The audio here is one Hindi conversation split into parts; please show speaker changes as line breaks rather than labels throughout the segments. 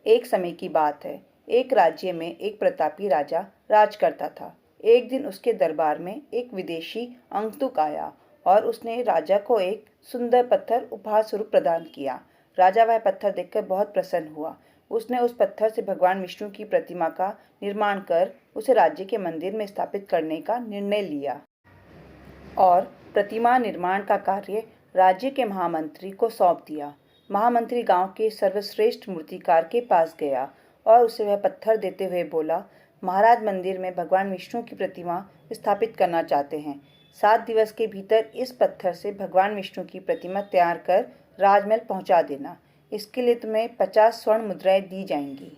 एक समय की बात है। एक राज्य में एक प्रतापी राजा राज करता था। एक दिन उसके दरबार में एक विदेशी अंगतुक आया और उसने राजा को एक सुंदर पत्थर उपहार स्वरूप प्रदान किया। राजा वह पत्थर देखकर बहुत प्रसन्न हुआ। उसने उस पत्थर से भगवान विष्णु की प्रतिमा का निर्माण कर उसे राज्य के मंदिर में स्थापित करने का निर्णय लिया और प्रतिमा निर्माण का कार्य राज्य के महामंत्री को सौंप दिया। महामंत्री गांव के सर्वश्रेष्ठ मूर्तिकार के पास गया और उसे वह पत्थर देते हुए बोला, महाराज मंदिर में भगवान विष्णु की प्रतिमा स्थापित करना चाहते हैं। 7 दिवस के भीतर इस पत्थर से भगवान विष्णु की प्रतिमा तैयार कर राजमहल पहुंचा देना। इसके लिए तुम्हें 50 स्वर्ण मुद्राएं दी जाएंगी।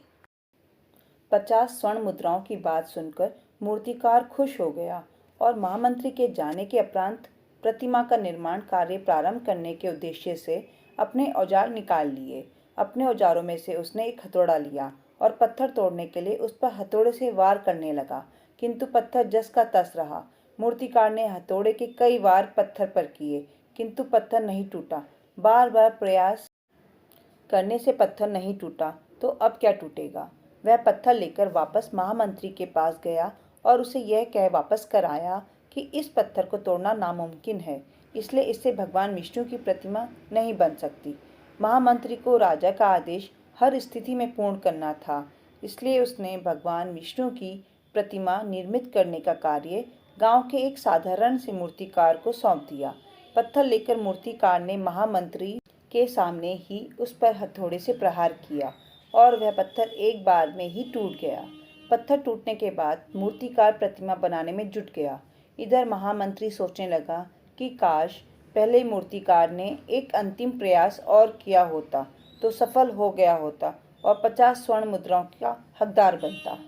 50 स्वर्ण मुद्राओं की बात सुनकर मूर्तिकार खुश हो गया और महामंत्री के जाने के उपरांत प्रतिमा का निर्माण कार्य प्रारंभ करने के उद्देश्य से अपने औजार निकाल लिए। अपने औजारों में से उसने एक हथौड़ा लिया और पत्थर तोड़ने के लिए उस पर हथौड़े से वार करने लगा, किंतु पत्थर जस का तस रहा। मूर्तिकार ने हथौड़े के कई वार पत्थर पर किए, किंतु पत्थर नहीं टूटा। बार बार प्रयास करने से पत्थर नहीं टूटा तो अब क्या टूटेगा। वह पत्थर लेकर वापस महामंत्री के पास गया और उसे यह कह वापस कर आया कि इस पत्थर को तोड़ना नामुमकिन है, इसलिए इससे भगवान विष्णु की प्रतिमा नहीं बन सकती। महामंत्री को राजा का आदेश हर स्थिति में पूर्ण करना था, इसलिए उसने भगवान विष्णु की प्रतिमा निर्मित करने का कार्य गांव के एक साधारण से मूर्तिकार को सौंप दिया। पत्थर लेकर मूर्तिकार ने महामंत्री के सामने ही उस पर हथौड़े से प्रहार किया और वह पत्थर एक बार में ही टूट गया। पत्थर टूटने के बाद मूर्तिकार प्रतिमा बनाने में जुट गया। इधर महामंत्री सोचने लगा कि काश पहले मूर्तिकार ने एक अंतिम प्रयास और किया होता तो सफल हो गया होता और 50 स्वर्ण मुद्राओं का हकदार बनता।